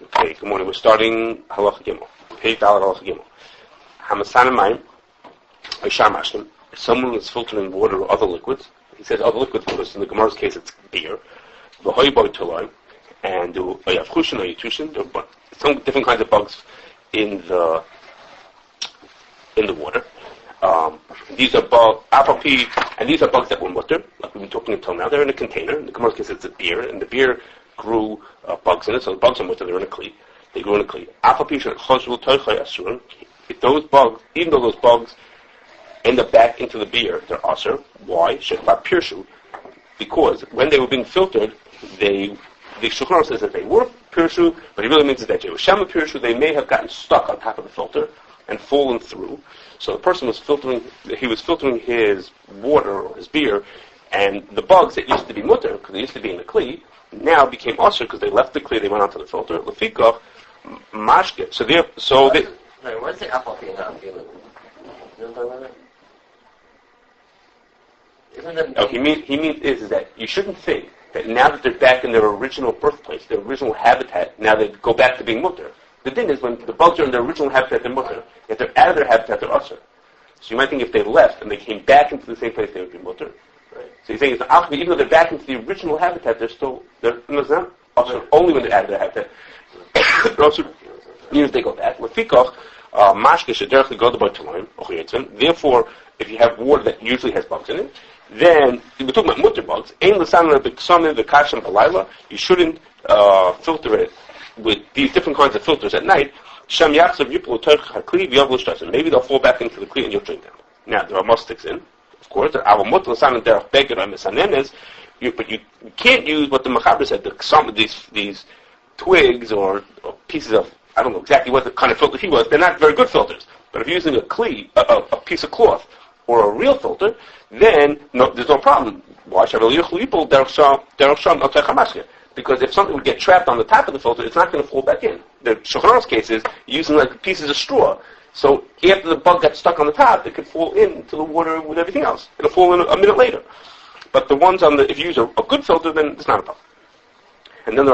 Okay, good morning. We're starting Halacha Gimel. Page Dalet Halacha Gimel. Hamasana Mayim, Aishar Mashlim. If someone is filtering water or other liquids, he says other liquids because in the Gemara's case it's beer, V'hoy boy tolai, and Yavchushin or Yitushin, some different kinds of bugs in the water. These are bugs, and these are bugs that were mutter, like we've been talking until now. They're in a container. In the Gemara's case it's a beer, and the beer grew bugs in it, so the bugs are mutter, they're in a kli. They grew in a kli. If those bugs, even though those bugs end up back into the beer, they're aser. Why? Because when they were being filtered, the Shulchan says that they were pirshu, but it really means that they were shama pirshu. They may have gotten stuck on top of the filter and fallen through. So the person was filtering his water or his beer, and the bugs that used to be mutter, because they used to be in the kli, now became aser because they left the kli, they went onto the filter. Lefikach mashke. What's the apple thing not feeling? You know what I'm talking about? No, he means is that you shouldn't think that now that they're back in their original birthplace, their original habitat, now they go back to being mutter. The thing is, when the bugs are in their original habitat, they're mutter. If they're out of their habitat, they're aser. So you might think if they left and they came back into the same place, they would be mutter. Right. So you're saying it's not, even though they're back into the original habitat, they're not aser. Only when they're out of their habitat. They're aser. Even if they go back. Therefore, if you have water that usually has bugs in it, then we're talking about mutter bugs. You shouldn't filter it with these different kinds of filters at night. Maybe they'll fall back into the kli and you'll drink them. Now there are mustics in, of course. But you can't use what the Mechaber said. Some of these twigs or pieces of, I don't know exactly what the kind of filter he was. They're not very good filters. But if you're using a kli, a piece of cloth, or a real filter, then there's no problem. Why? Because if something would get trapped on the top of the filter, it's not going to fall back in. The Shulchan's case is using like pieces of straw. So after the bug got stuck on the top, it could fall into the water with everything else. It'll fall in a minute later. But the ones if you use a good filter, then it's not a problem. And then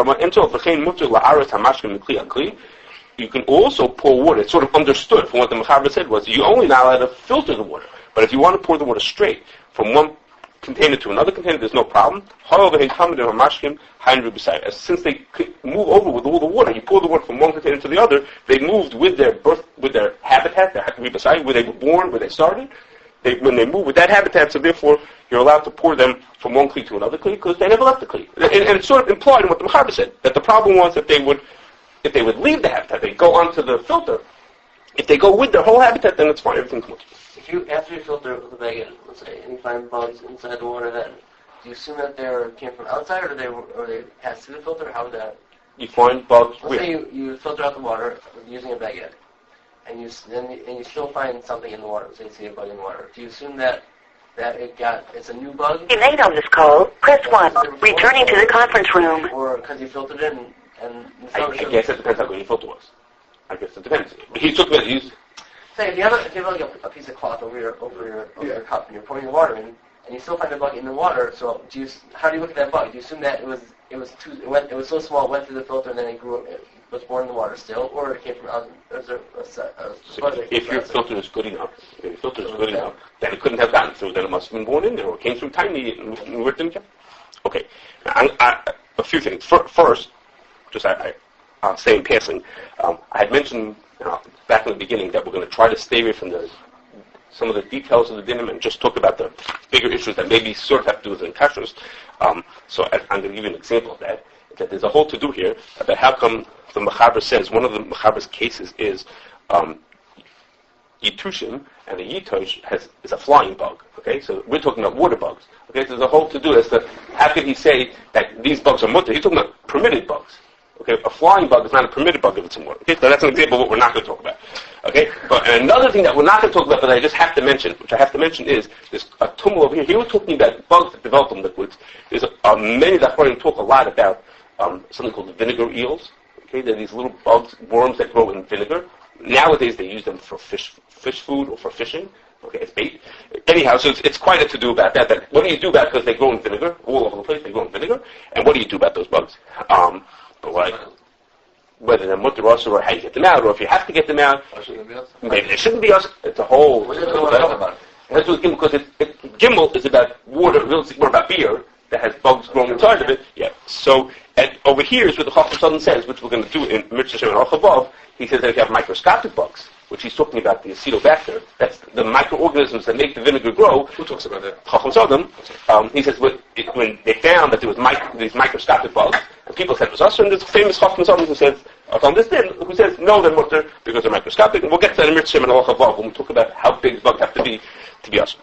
you can also pour water. It's sort of understood from what the Mechaber said was you're only not allowed to filter the water. But if you want to pour the water straight from one container to another container, there's no problem. Since they move over with all the water, you pour the water from one container to the other, they moved with their habitat, where they were born, where they started. When they move with that habitat, so therefore you're allowed to pour them from one kli to another kli because they never left the kli. And it's sort of implied in what the Mechaber said, that the problem was that if they would leave the habitat, they go onto the filter. If they go with their whole habitat, then it's fine. Everything's good. After you filter the bag, let's say, and you find bugs inside the water, then do you assume that they came from outside, or they passed through the filter? How would that? You find bugs. Let's say you filter out the water using a baguette, and you still find something in the water. Say you see a bug in the water. Do you assume that it's a new bug? If late on this call, press 1. Returning to the conference room. Or because you filtered it and I guess it depends how good your filter was. I guess it depends. He took it. Say if you have like a piece of cloth over your cup and you're pouring the water in, and you still find a bug in the water. So how do you look at that bug? Do you assume that it was so small, it went through the filter, and then it was born in the water still, or it came from out? If your filter is good enough, then it couldn't have gotten through. Then it must have been born in there, or it came through tiny and worked in there. Okay, a few things. First, just I'll say in passing, I had mentioned back in the beginning that we're going to try to stay away from some of the details of the dinim and just talk about the bigger issues that maybe sort of have to do with the Kashrus. So I'm going to give you an example of that there's a whole to-do here about how come the Mechaber says, one of the Mechaber's cases is Yitushim, and the Yitosh is a flying bug. Okay, so we're talking about water bugs. Okay, so there's a whole to-do as to how can he say that these bugs are mutter. He's talking about permitted bugs. Okay, a flying bug is not a permitted bug if it's in water. Okay, so that's an example of what we're not going to talk about. Okay, but another thing that we're not going to talk about, but I just have to mention, is there's a tumult over here. Here we're talking about bugs that develop in liquids. There's many that talk a lot about something called vinegar eels. Okay, they're these little bugs, worms that grow in vinegar. Nowadays they use them for fish food or for fishing. Okay, it's bait. Anyhow, so it's quite a to-do about that. What do you do about it? Because they grow in vinegar all over the place. They grow in vinegar. And what do you do about those bugs? whether they're mutter or how you get them out, or if you have to get them out. Maybe they shouldn't be us. It's a whole. That's what Gimel, because Gimel is about water, really more about beer that has bugs growing inside of it. Yeah. So over here is where the Chacham says, which we're going to do in Mitzvah Shem and Aruch. He says that if you have microscopic bugs, which he's talking about the acetobacter, that's the microorganisms that make the vinegar grow. Who talks about that? Chacham Sodom. He says when they found that there was these microscopic bugs, and people said it was us, and there's a famous Chacham Sodom who says, who says no, they're mutter because they're microscopic. And we'll get to that in Mitzvah Shem and Aruch when we talk about how big bugs have to be us.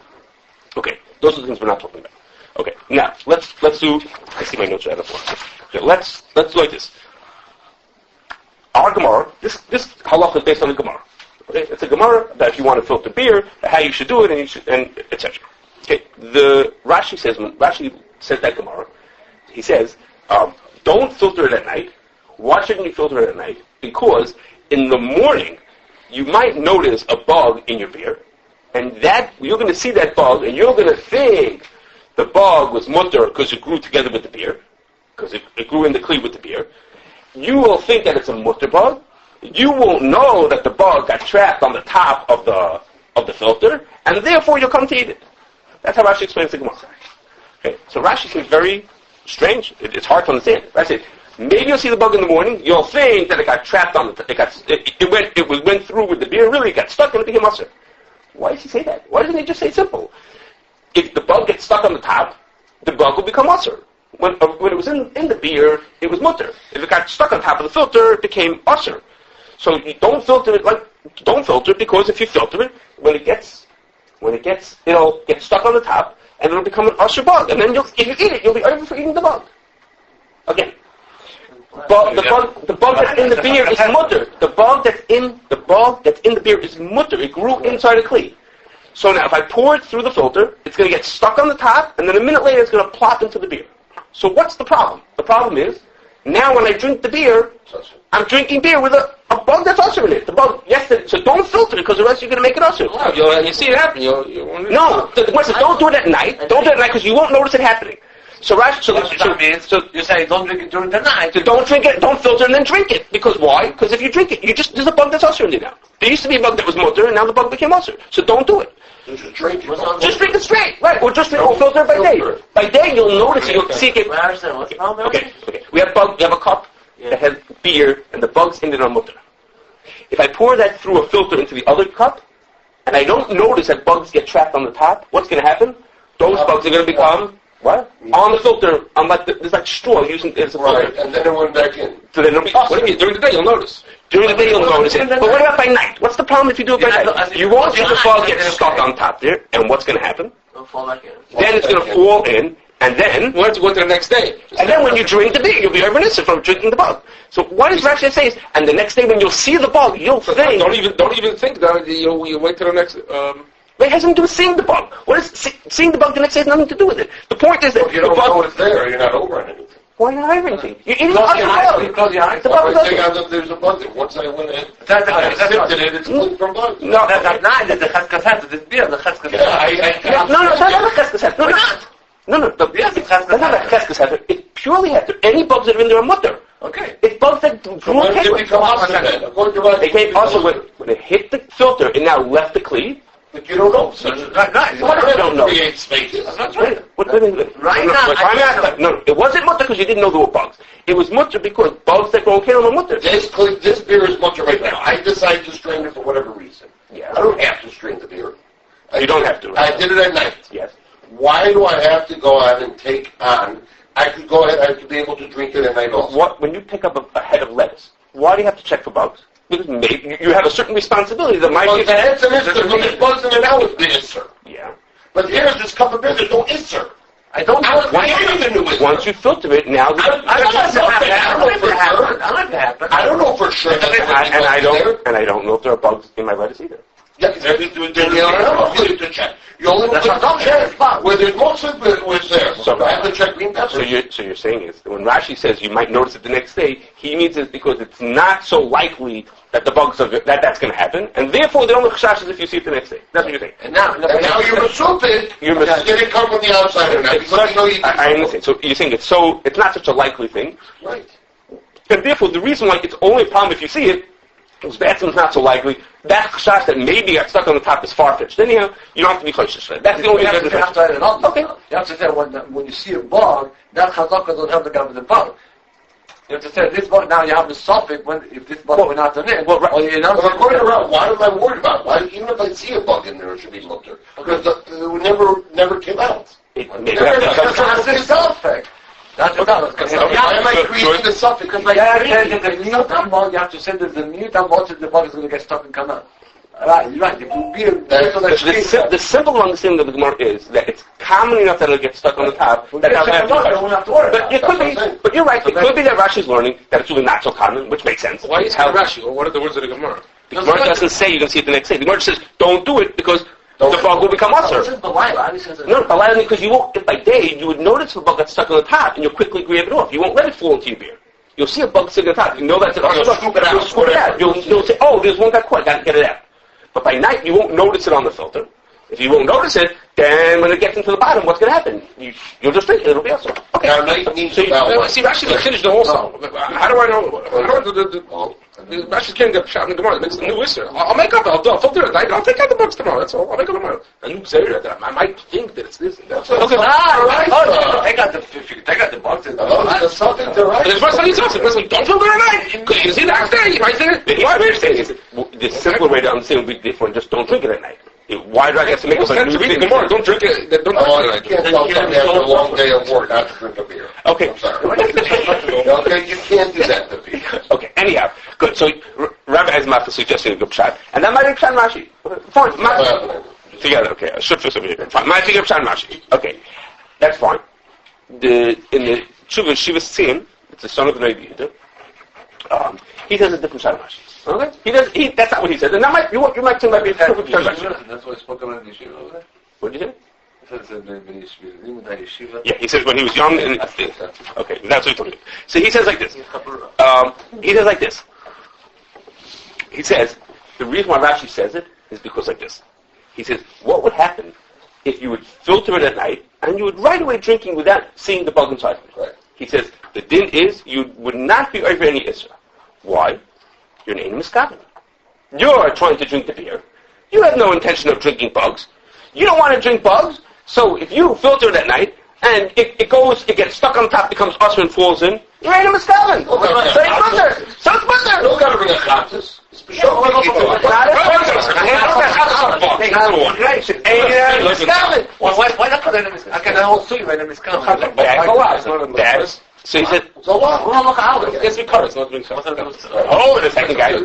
Okay, those are the things we're not talking about. Okay, now let's do. I see my notes right up. Okay, let's do like this. Our Gemara, this halacha is based on the Gemara. Okay, it's a Gemara that if you want to filter beer, how you should do it, and etc. Okay, the Rashi says when Rashi says that Gemara, he says, don't filter it at night. Why shouldn't you filter it at night? Because in the morning you might notice a bug in your beer, and that you're going to see that bug, and you're going to think the bug was mutter because it grew together with the beer, because it grew in the kli with the beer. You will think that it's a mutter bug. You won't know that the bug got trapped on the top of the filter, and therefore you'll come to eat it. That's how Rashi explains the Gemara. Okay, so Rashi seems very strange. It's hard to understand. Rashi said, maybe you'll see the bug in the morning. You'll think that it got trapped on it went through with the beer. Really, it got stuck and it became mutter. Why does he say that? Why doesn't he just say simple? If the bug gets stuck on the top, the bug will become mutter. When it was in the beer, it was mutter. If it got stuck on top of the filter, it became usher. So you don't filter it because if you filter it, when it gets, it'll get stuck on the top and it'll become an usher bug. And then if you eat it, you'll be over for eating the bug. Again. But the bug that's in the beer is mutter. The bug that's in the beer is mutter. It grew inside a kli. So now if I pour it through the filter, it's going to get stuck on the top, and then a minute later it's going to plop into the beer. So what's the problem? The problem is, now when I drink the beer, I'm drinking beer with a bug that's usher in it. The bug, so don't filter it, because the rest you're going to make it usher. No, you see it happen. No, the Gemara says don't do it at night. Don't do it at night, because you won't notice it happening. So you're saying don't drink it during the night. So don't drink it, don't filter and then drink it. Because why? Because if you drink it, there's a bug that's usher in it now. There used to be a bug that was mutter, and now the bug became usher. So don't do it. Just drink it straight, right? Or filter it by day. By day, you'll notice it. You'll see it. Okay. We have a cup that has beer, and the bugs in it are mutter. If I pour that through a filter into the other cup, and I don't notice that bugs get trapped on the top, what's going to happen? Those bugs are going to become what? On the filter, there's like straw using it as a filter. Right, and then it went back in. So then it'll be What do you mean? During the day you'll notice. During the day you'll notice it. But what about by night? What's the problem if you do it by night? You won't see the bug get stuck on top there, and what's going to happen? It'll fall back in. Then it's going to fall in, and then We'll have to go to the next day. And then when you drink the beer, you'll be reminiscent from drinking the bug. So what does Rashi say? And the next day when you'll see the bug, you'll think. Don't even think that. You wait till the next. It has nothing to do with seeing the bug. What is seeing the bug the next day has nothing to do with it. The point is that If you don't know it's there, you're not over anything. Why not over anything? You're eating Close your eyes. You close your eyes. The bug I think doesn't. there's a bug there. Once I went in, That's it's clean from bugs. No, that's not. That's the cheskasat. This beer, the cheskasat. no, it's not a cheskasat. No, not. No. Yes, it's That's not a cheskasat. It purely has to. Any bugs that are in there are mutter. Okay. It's bugs that grew When did it okay. become awesome then? According to They came also when it hit the filter, it now left the cleave. But you don't know. What I don't know. Create spaces. That's right. Right now, no, it wasn't mutter because you didn't know there were bugs. It was mutter because bugs that grow in kale are mutter. This beer is much right now. I decide to strain it for whatever reason. Yeah. I don't have to strain the beer. You don't have to. I did it at night. Yes. Why do I have to go out and take on? I could go ahead. I could be able to drink it at night also. When you pick up a head of lettuce, why do you have to check for bugs? Because maybe you have a certain responsibility that might be. The answer is because when there's bugs in it now, it's the insert. Yeah. But here's this cup of beer. There's no insert. I don't know. Once you filter it, now. I don't know for sure. And I don't know if there are bugs in my lettuce either. Yeah, because to check. You only want to check where there's most of it was there. So I have to check green pepper. So you're saying is when Rashi says you might notice it the next day, he means it's because it's not so likely that the bugs that's going to happen, and therefore they don't look chashas if you see it the next day. That's what you're saying. And now you're assuming it didn't come from the outside or not because you know you. I understand. So you're saying it's not such a likely thing. Right. And therefore, the reason why it's only a problem if you see it, because Batman's not so likely, that chashash that maybe got stuck on the top is far-fetched. Then you don't have to be choshesh for that. That's the only thing. You have to add it on. Okay. You have to say when you see a bug, that chazaka don't have the guy with the bug. You have to say this bug now you have the suffix if this bug went out in it. Well, according to Rav, why am I worried about it? Why, even if I see a bug in there, it should be looked at. Because it never came out. That's the suffix. That's the suffix. Why am I creating the suffix? Because the mutant bug, you have to say that the mutant bug, the bug is going to get stuck and come out. Right, you're right. If you be the simple understanding of the Gemara is that it's common enough that it'll get stuck on the top. But it could be. But you're right. It could be that Rashi's learning that it's really not so common, which makes sense. Why is it Rashi? Or what are the words of the Gemara? The Gemara doesn't say you can see it the next day. The Gemara says don't do it because the bug will become usher. No, because you won't. If by day you would notice the bug got stuck on the top and you'll quickly grab it off. You won't let it fall into your beer. You'll see a bug sitting on the top. You know that's an usher. You'll scoop it out. You'll say, oh, there's one got caught. Got to get it out. But by night, you won't notice it on the filter. If you won't notice it, then when it gets into the bottom, what's going to happen? You'll just drink it. It'll be awesome. Okay. Now, night needs see, Rashi finished the whole song. How do I know? Rashi's can't get shot in the Gemara. It's the new Isser. I'll make up. I'll filter it. I'll take out the bugs tomorrow. That's all. I'll make up tomorrow. A new Zera that I might think that it's this. That's all. Okay. Take out the bugs. There's something to write. There's one study also. Don't filter at night. Because you can see the next day. You might think it. Why are you saying is the simpler way to understand would be different. Just don't drink it at night. Why do I have to make up a new thing? Don't drink it. Don't you can't tell somebody after a long day of work not to drink a beer. Okay. I'm sorry. Okay, you can't do that to people. Okay, anyhow. Good. So Rabbi Ezma for suggesting a good shot. And that might be Pshan Rashi. Fine. Together, okay. I should fix over here. Fine. Might be Pshan Rashi. Okay. That's fine. In the Shuvah Shivas Tzim, it's the son of the Novi Yehuda, he says a different Pshan Rashi. Okay? That's not what he said. And that might, you might think might be a different Pshan Rashi. That's what I spoke about in the yeshiva over there. What did you say? Yeshiva. Yeah, he says when he was young. And, okay, that's what he told me. So he says like this. He says the reason why Rashi says it is because like this. He says, what would happen if you would filter it at night and you would right away drinking without seeing the bug inside of it? Right. He says the din is you would not be over any Isra. Why? You're an Aino Miskaven. You're trying to drink the beer. You have no intention of drinking bugs. You don't want to drink bugs. So if you filter it at night and it gets stuck on top, becomes usher and falls in, you're Aino Miskaven. So it's butter. Don't gotta bring a chaptis. Why not put Aino Miskaven? I can also you Aino Miskaven. So he said, so what? It's because hold it a second, guys.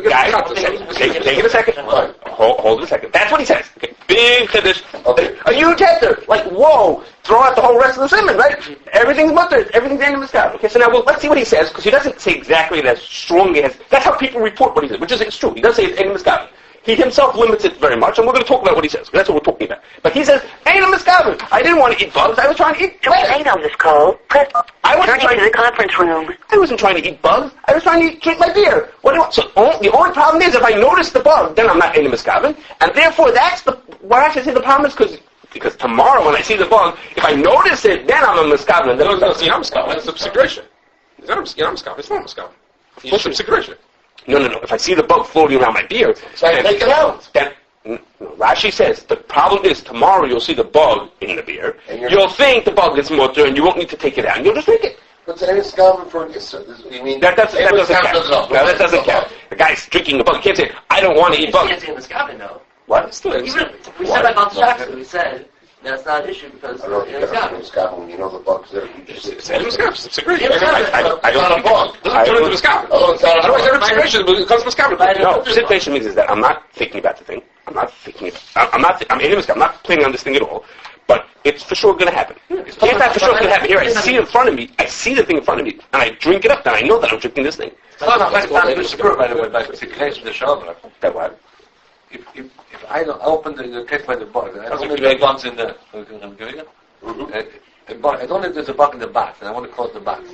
Take it a second. Hold it a second. That's what he says. Okay. Big chiddush. Okay. A huge heter. Like, whoa. Throw out the whole rest of the simon, right? Everything's mutter. Everything's Aino Miskaven. Okay, so now let's see what he says, because he doesn't say exactly as strongly as... That's how people report what he says, which is it's true. He does say it's Aino Miskaven. He himself limits it very much, and we're going to talk about what he says. That's what we're talking about. But he says, Aino Miskaven. I didn't want to eat bugs. I was trying to eat... To remain on this call, press returning to the conference room. I wasn't trying to eat bugs. I was trying to drink my beer. What do you want? So the only problem is if I notice the bug, then I'm not Aino Miskaven. And therefore, that's the... Why I should say the problem is because tomorrow when I see the bug, if I notice it, then I'm a Miskaven. No, it's not Miskaven. It's subsecration. It's not Miskaven. It's not Miskaven. It's subsecration. No. If I see the bug floating around my beer, so I take it out. Then Rashi says the problem is tomorrow you'll see the bug in the beer. You'll think the bug is mutter, and you won't need to take it out, and you'll just drink it. But Aino Miskaven for you mean that doesn't count. No, that doesn't count. The guy's drinking the bug. He can't say I don't want to eat bugs. You can't say Miskaven though. What? We said about Shaksu. We said that's not an issue because I don't know Miskaven when you know the bug's there. You just it's Aino Miskaven. It's a great. I don't think a bug. Doesn't turn into Miskaven. Oh, it's not a bug. Otherwise, subsecration becomes Miskaven. No, situation means is that I'm not thinking about the thing. I'm Aino Miskaven. I'm not planning on this thing at all. But it's for sure going to happen. If that for sure going to happen, here I see it in front of me. I see the thing in front of me, and I drink it up. Then I know that I'm drinking this thing. By the way, by speculation, the Shabbat. That what? If I don't open the case by the bug, I don't know if there are bugs in there. I don't know if there's a bug in the box, and I want to close the box.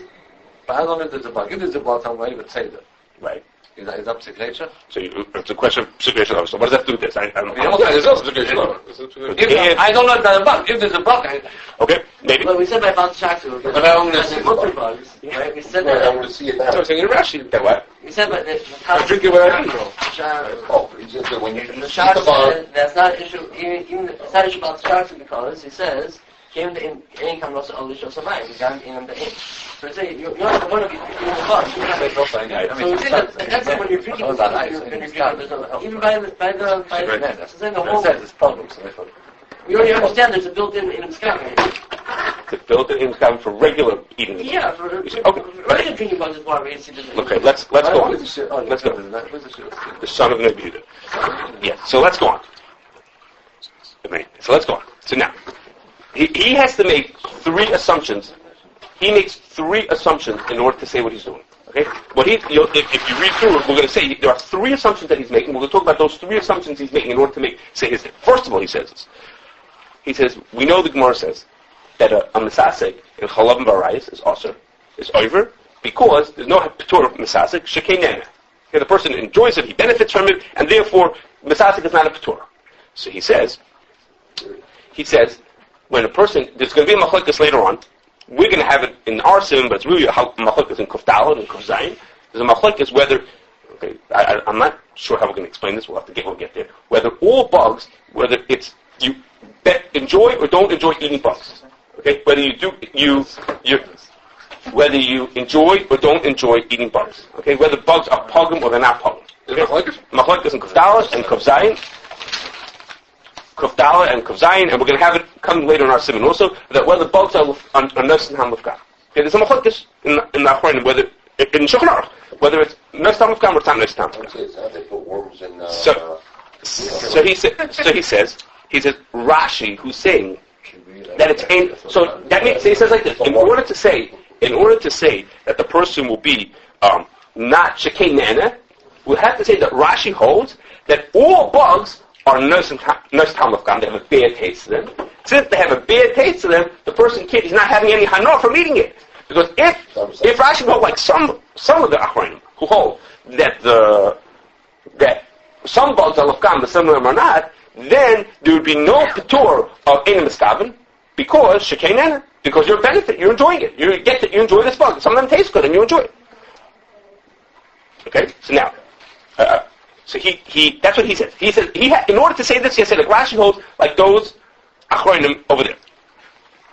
But I don't know if there's a bug. If there's a bug, I'm ready to say that. Right. Is that psikiatry? So it's a question of psikiatry. So what does that have to do with this? There's also psikiatry. I don't know if there's a bug. If there's a bug, Okay, maybe. Well, we said by bounce shaksu. But I want to see multi bugs, right? We said I that. want to see it now. So I'm saying in Rashi. That what? We said by the I'm drinking what I drink. Oh, it's just that when you The see shak the bar, said that's not an issue. Even it's not an issue about shaksu because he says came the in come also only show some mind. Gone in the in. So he say you're not one of these people in the bug. So we say that's when you're drinking. Even by the saying the whole. It's problems. We already understand there's a built-in Miskaven. It's a built-in income for regular eating. Yeah, for regular drinking bugs is water. Okay, let's go on. Let's go. The son of Nebuchadnezzar. Yeah, so let's go on. Okay, so let's go on. So now, he has to make 3 assumptions. He makes 3 assumptions in order to say what he's doing. Okay? What if you read through it, we're going to say there are 3 assumptions that he's making. We're going to talk about those 3 assumptions he's making in order to say his thing. First of all, he says this. He says, we know the Gemara says that a misasek in chalav and barayis is aser, is over, because there's no patur of misasek, shekei nena. Okay, the person enjoys it, he benefits from it, and therefore misasek is not a patur. So he says, when a person, there's going to be a machlokes later on, we're going to have it in our sim, but it's really a machlokes in kuf daled and kuf zayin. There's a machlokes whether, okay, I'm not sure how we're going to explain this, we'll get there, whether all bugs, whether it's, you enjoy or don't enjoy eating bugs. Okay, whether whether you enjoy or don't enjoy eating bugs. Okay, whether bugs are pogum or they're not pogum. Machlokes and kuf daled and kuf zayin, and we're going to have it come later in our simon also that whether bugs are nus and hamufkam. Okay, there's a machlokes in the Achronim whether in Shulchan Aruch whether it's nus hamufkam or it's not nus hamufkam. They put worms in. So he says. He says Rashi, who's saying that it's so that means he says like this. In order to say that the person will be not shekei nana, we'll have to say that Rashi holds that all bugs are nus talmud gam. They have a bad taste to them. Since they have a bad taste to them, the person he's not having any hana from eating it. Because if Rashi holds like some of the Achronim who hold that that some bugs are lafgam, but some of them are not, then there would be no patur of Aino Miskaven because shekei nena, because you're enjoying it. You enjoy this bug. Some of them taste good and you enjoy it. Okay, so now, so he that's what he says. He says in order to say this, he said like Rashi holds like those Achronim over there.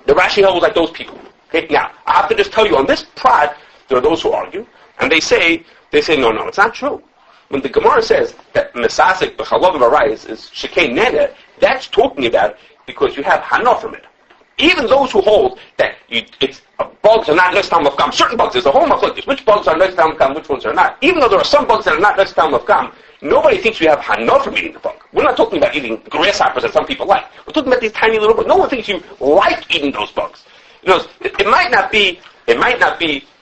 The Rashi holds like those people. Okay, now I have to just tell you on this prod, there are those who argue and they say no, it's not true. When the Gemara says that Mesasik b'chalav v'arayis is shekei nena, that's talking about because you have hana from it. Even those who hold that bugs are not nus talmud gam, certain bugs, there's a whole machlokes, which bugs are nus talmud gam, which ones are not. Even though there are some bugs that are not nus talmud gam, nobody thinks you have hana from eating the bug. We're not talking about eating grasshoppers that some people like. We're talking about these tiny little bugs. No one thinks you like eating those bugs. You know, it might not be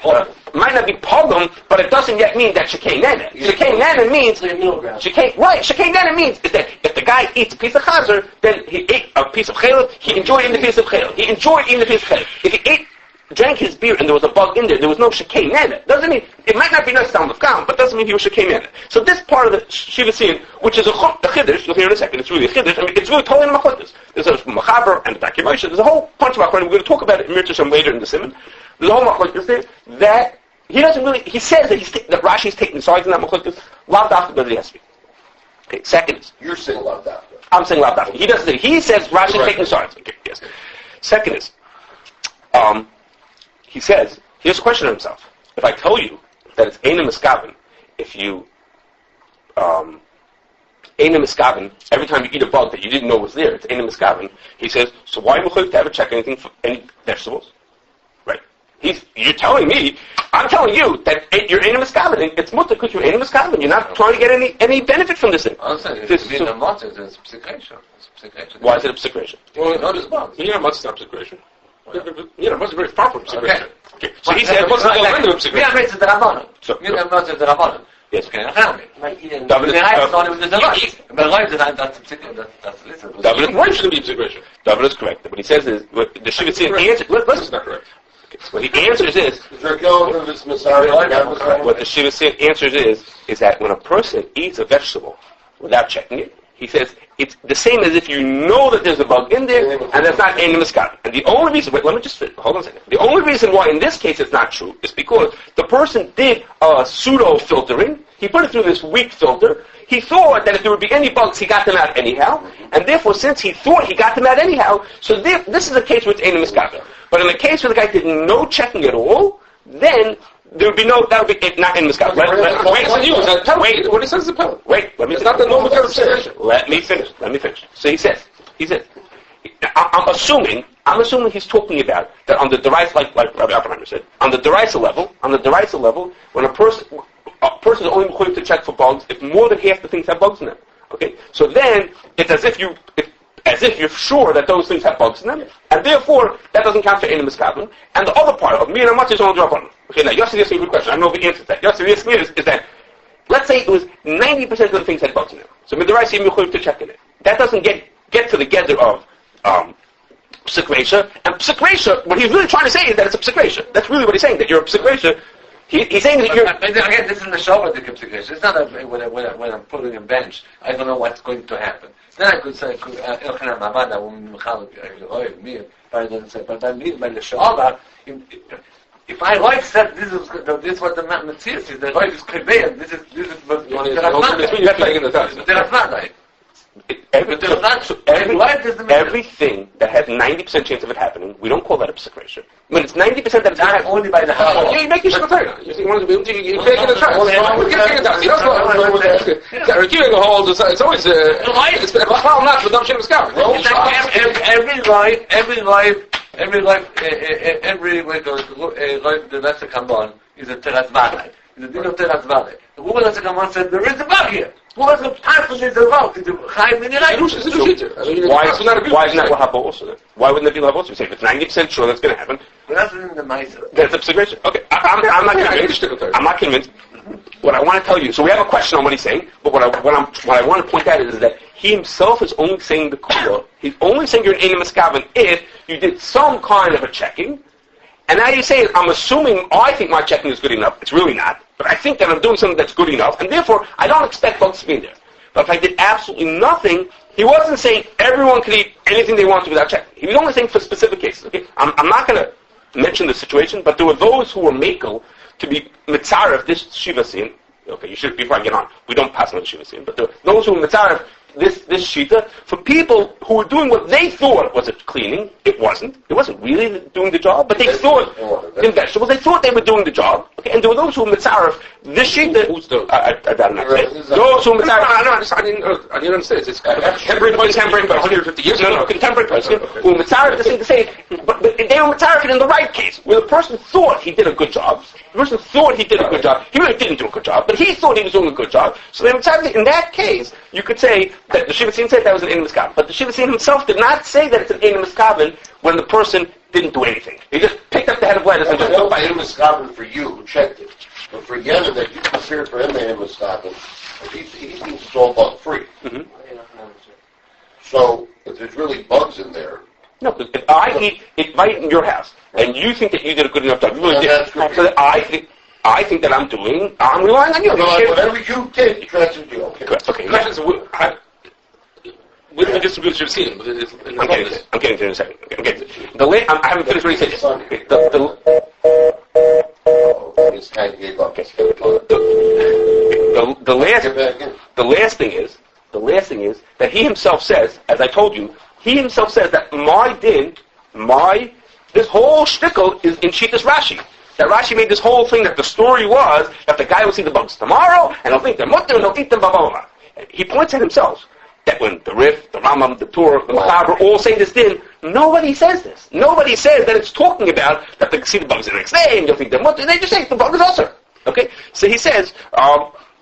pogum, but it doesn't yet mean that shekei nena. Shekei nena means Shekei nena means is that if the guy eats a piece of chazer, then he ate a piece of chaylev, he enjoyed eating the piece of chaylev. He enjoyed eating the piece of chaylev. If he drank his beer and there was a bug in there was no shekei nena. Doesn't mean it might not be nice down with gam, but doesn't mean he was shekei nena. So this part of the shiva scene, which is a chiddush, you'll hear in a second. It's really a chiddush. I mean, it's really totally in machlokes. There's a machaber and the documentation. There's a whole bunch of achronim. We're going to talk about it in Mirtasham later in the simon. There's a whole machlokes there that he doesn't really. He says that Rashi's taking sides in that machlokes. Lav dafka does he has to be. Okay. Second is you're saying lav dafka. I'm saying lav dafka. He doesn't. He says Rashi's taking sides. Okay. Yes. Second is he says, here's a question of himself. If I tell you that it's Aino Miskaven, if you Aino Miskaven, every time you eat a bug that you didn't know was there, it's Aino Miskaven. He says, so why are you to ever check anything for any vegetables? Right? You're telling me, I'm telling you that you're Aino Miskaven. It's mutter because you're Aino Miskaven. You're not trying to get any benefit from this thing. I'm saying it's psikiatry. Why is it a psikiatry? Well, no, it's bugs. You know, it's not psikiatry. You know, it's very far from psikiatry. Okay. So he said, what's the end of psikiatry? We have raised the Rabbanon. You have not the Rabbanon. Yes. Okay. David is correct. What he says is, the Shiva answer. Listen, not correct. What the answers is, What what the Shiva answers is that when a person eats a vegetable without checking it, he says it's the same as if you know that there's a bug in there and that's not Aino Miskaven. And the only reason, wait, let me just hold on a second. The only reason why in this case it's not true is because the person did a pseudo filtering. He put it through this weak filter. He thought that if there would be any bugs, he got them out anyhow. And therefore, since he thought he got them out anyhow, so this is a case where it's Aino Miskaven. But in the case where the guy did no checking at all, then there would be no, that would be not Aino Miskaven. Wait, what he says is a pellet. Wait, let me It's not the normal kind of situation. Let me finish. So he says, I'm assuming he's talking about that on the derisa, like Rabbi Oppenheimer said, on the derisa level, when a person is only equipped to check for bugs if more than half the things have bugs in them. Okay, so then it's as if you're sure that those things have bugs in them, and therefore that doesn't count for Aino Miskaven. And the other part of me and how much is on the drop. Okay, now Yossi asking a good question. I don't know if he answers that. Yossi asking is that let's say it was 90% of the things had bugs in them. So midaraisa you're equipped to check in it. That doesn't get to the gather of psikresha. And psikresha, what he's really trying to say is that it's a psikresha. That's really what he's saying, that you're a psikresha. He's saying that you're... Again, this is the show of the psikresha. It's not when I'm putting a bench, I don't know what's going to happen. Then I could say, but I mean by the show, if I like said this is what the Matthias is, the right is conveyed, this is what everything that has 90% chance of it happening, we don't call that a psikresha. When it's 90% that it's not only by the house. You make your shulchan. You're taking a chance. It's always it's a problem not for them Aino Miskaven. Every life, the lesser Kamban is a teras vade. The din of teras vade. The woman lesser Kamban said, there is a bug here. Who has the time for this bug? It's a chayim in your Why isn't that what happened also? Why wouldn't it be also? We say if it's 90% sure that's going to happen. But that's in the miser. That's a psikresha. Okay, I'm not convinced. I'm not convinced. What I want to tell you, so we have a question on what he's saying, but what I want to point out is that he himself is only saying the kula. He's only saying you're an Aino Miskaven if you did some kind of a checking. And now you say, I'm assuming, I think my checking is good enough. It's really not. But I think that I'm doing something that's good enough, and therefore I don't expect bugs to be in there. But if I did absolutely nothing, he wasn't saying everyone can eat anything they want to without checking. He was only saying for specific cases. Okay, I'm not going to mention the situation, but there were those who were makel to be mitzaref this shiva scene. Okay, you should, before I get on, we don't pass on the shiva scene, but those who were mitzaref this shita, for people who were doing what they thought was a cleaning, it wasn't really doing the job, but they thought, in vegetables, they thought they were doing the job, okay, and there were those who were mitzaref, this shita, who's those? I'm not saying, those who were mitzaref, I didn't understand, it's contemporary person, 150 years ago. No, contemporary person, who were mitzaref, this thing to say, but they were mitzaref in the right case, where the person thought he did a good job, the person thought he did a good job, he really didn't do a good job, but he thought he was doing a good job, so they were mitzaref. In that case, you could say that the Shiva said that was an Aino Miskaven, but the Shiva himself did not say that it's an Aino Miskaven when the person didn't do anything. He just picked up the head of lettuce and just went by Aino Miskaven for you who checked it. But for Yemen, that you consider for him the Aino Miskaven, he thinks it's all bug free. Mm-hmm. So if there's really bugs in there. No, if I eat right in your house, and you think that you did a good enough job, you really did. So that I think that I'm relying on you. No, whatever you did, you tried to do. Okay. With the distribution of scene, I'm getting to it in a second. I haven't finished what he said. This guy gave up. The last thing is that he himself says, as I told you, he himself says that this whole shtickle is in Shitas Rashi. That Rashi made this whole thing that the story was that the guy will see the bugs tomorrow and he'll think they're mutter and he'll eat them, blah, blah, blah. He points at himself that when the Rif, the Rambam, the Torah, the Machaber all say this din, nobody says this. Nobody says that it's talking about that they see the bugs the next day and you'll think they're mutter. They just say the bug is also. Okay? So he says,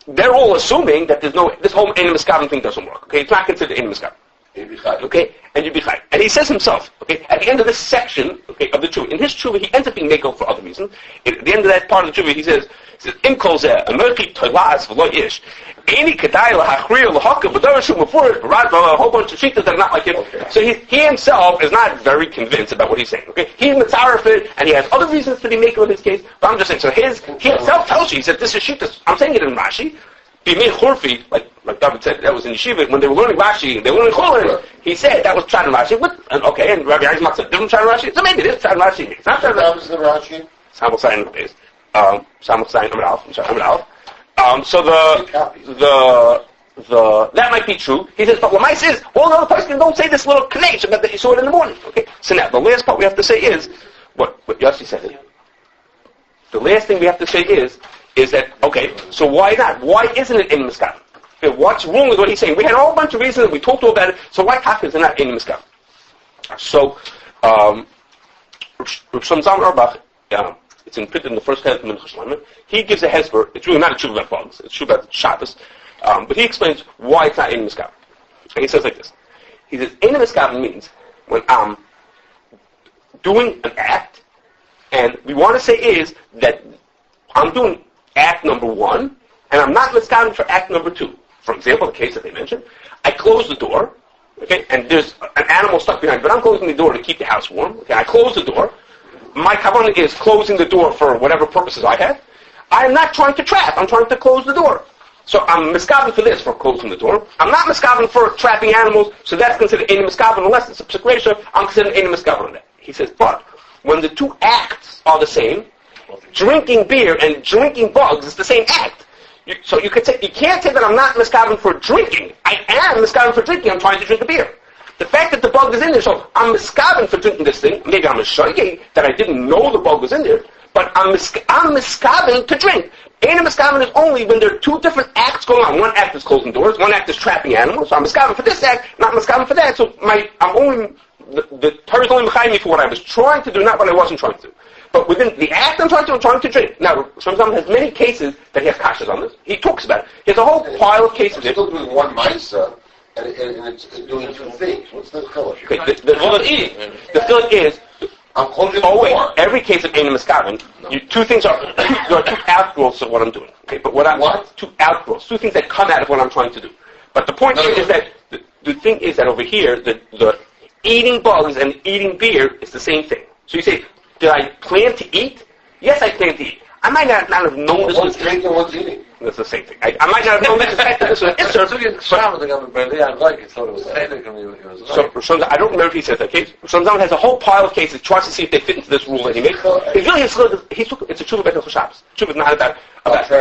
they're all assuming that there's this whole Aino Miskaven thing doesn't work. Okay? It's not considered Aino Miskaven. Okay, and you'd be chai. And he says himself, okay, at the end of this section, okay, of the tshuva, in his tshuva, he ends up being meko for other reasons. At the end of that part of the tshuva, he says, Im kol zeh, amerchi toilaz v'lo ish. Any kedai lahachriya lahaka b'dorashu mufur, a whole bunch of shittas that are not like him. So he himself is not very convinced about what he's saying. Okay, he's mitzaref it, and he has other reasons to be making of his case. But I'm just saying. So he himself tells you, he said, this is shittas. I'm saying it in Rashi. Bimei churfi, like David said, that was in yeshiva when they were learning Rashi. They were learning Chulin. He said that was Pshat in Rashi. And Rabbi Yismael said different Pshat in Rashi. So maybe it is Pshat in Rashi. It's not Pshat in Rashi. That was the Rashi. Samach Zayin is. Samach Zayin Amid Aleph. I'm sorry, Amid Aleph. So the that might be true. He says, but Lamais is, all the other person don't say this little connection that you saw it in the morning. Okay. So now the last part we have to say is what Yossi said. The last thing we have to say is that okay? So why not? Why isn't it in Miskaven? Okay, what's wrong with what he's saying? We had a whole bunch of reasons. We talked all about it. So why is it not in Miskaven? So Shulchan Aruch, it's printed in the first half of Minchas Shlomo. He gives a hesper. It's really not a tshuva about bugs. It's a tshuva about Shabbos. But he explains why it's not in Miskaven. And he says like this. He says, in Miskaven means when I'm doing an act, and we want to say is that I'm doing act number 1, and I'm not Miskaven for act number 2. For example, the case that they mentioned, I close the door, okay, and there's an animal stuck behind, but I'm closing the door to keep the house warm. Okay, I close the door. My kavanah is closing the door for whatever purposes I have. I'm not trying to trap. I'm trying to close the door. So I'm miskaven for this, for closing the door. I'm not miskaven for trapping animals, so that's considered Aino Miskaven. Unless it's a psik, I'm considered Aino Miskaven on that. He says, but when the two acts are the same, drinking beer and drinking bugs is the same act. So you can't say that I'm not miskaven for drinking. I am miskaven for drinking. I'm trying to drink a beer. The fact that the bug is in there, so I'm miskaven for drinking this thing. Maybe I'm a shoyeh that I didn't know the bug was in there, but I'm miskaven to drink. Aino Miskaven is only when there are two different acts going on. One act is closing doors, one act is trapping animals. So I'm miskaven for this act, not miskaven for that. So the Torah is only mechayim me for what I was trying to do, not what I wasn't trying to do. But within the act I'm trying to drink. Now, Shulchan has many cases that he has kashrus on this. He talks about it. He has a whole pile of cases. I'm still doing one ma'isa, and it's doing two things. What's the chiluk? Okay, the chiluk is I'm closing the door. Every case of Aino Miskaven, two things there are two outgrowths of what I'm doing. Okay, but two outgrowths, two things that come out of what I'm trying to do. But the point is that the thing is that over here, the eating bugs and eating beer is the same thing. So you say, did I plan to eat? Yes, I plan to eat. I might not have known this was... One's drinking, one's eating. That's the same thing. I might not have known this was an insert. So I don't remember if he says that case. Shulchan has a whole pile of cases, tries to see if they fit into this rule that he made. It's a tshuva about the Shabbos. Tshuva is not about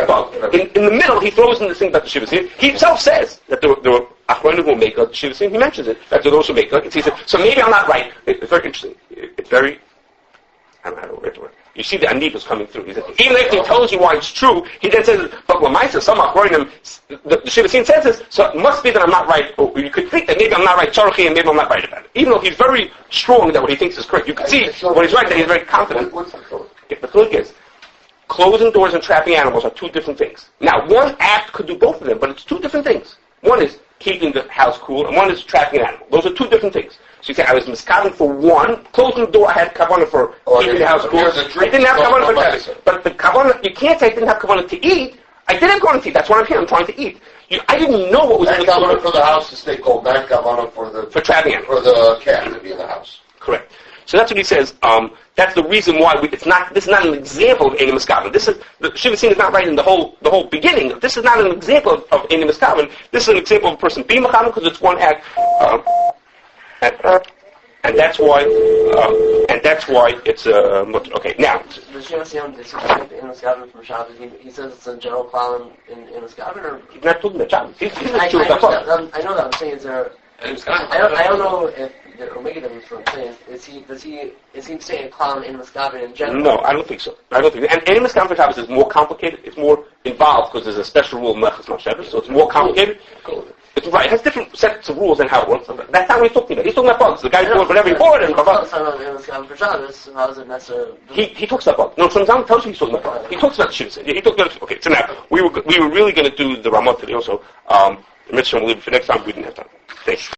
bug. In the middle, he throws in this thing about the Shiva Sin. He himself says that there were achronim who make a Shiva Sin. He mentions it. That there are those who make it. He said, so maybe I'm not right. It's very interesting. It's very... I don't know how to word it. You see the anibus coming through. He said, even if he tells you why it's true, he then says, but when I says some achronim, the Shiva Sin says this, so it must be that I'm not right. Or you could think that maybe I'm not right, and maybe I'm not right about it. Even though he's very strong that what he thinks is correct. You can see when he's right that he's very confident. What's the chiluk? The chiluk is, closing doors and trapping animals are two different things. Now, one act could do both of them, but it's two different things. One is keeping the house cool, and one is trapping an animal. Those are two different things. So you say, I was miskaven for one, closing the door, I had kavanah for keeping the house cool. I didn't have kavanah for trapping. But the kavanah, you can't say I didn't have kavanah to eat. I did have kavanah to eat. That's what I'm here. I'm trying to eat. I didn't know what was in the kavanah for the house to stay cold. That kavanah for trapping animals. For the cat to be in the house. Correct. So that's what he says. That's the reason why this is not an example of Aino Miskaven. This is the Shiva Sin is not right in the whole beginning. This is not an example of Aino Miskaven. This is an example of a person being Mechaven because it's one act, and that's why it's okay. Now, the Shiva Sin is Aino Miskaven from Shabbos. He says it's a general problem in Miskaven, or he's not talking about Shabbos. I know that. I'm saying is there. I don't know if or make a difference from saying is he saying a clown in Miskaven in general? No, I don't think so. And Aino Miskaven for Shabbos is more complicated. It's more involved because there's a special rule in Mechas Shabbos, so it's more complicated. It's right. It has different sets of rules and how it works. That's not what he's talking about. He's talking about bugs. The guy's doing whatever he bought and bugs. How is it necessary? He talks about bugs. No, Shulchan tells you he's talking about bugs. He talks about Shiva Sin. He talks about. Okay, so now we were really going to do the Ramot today also. The Mitzvah we'll leave it for next time. We didn't have time. Thanks.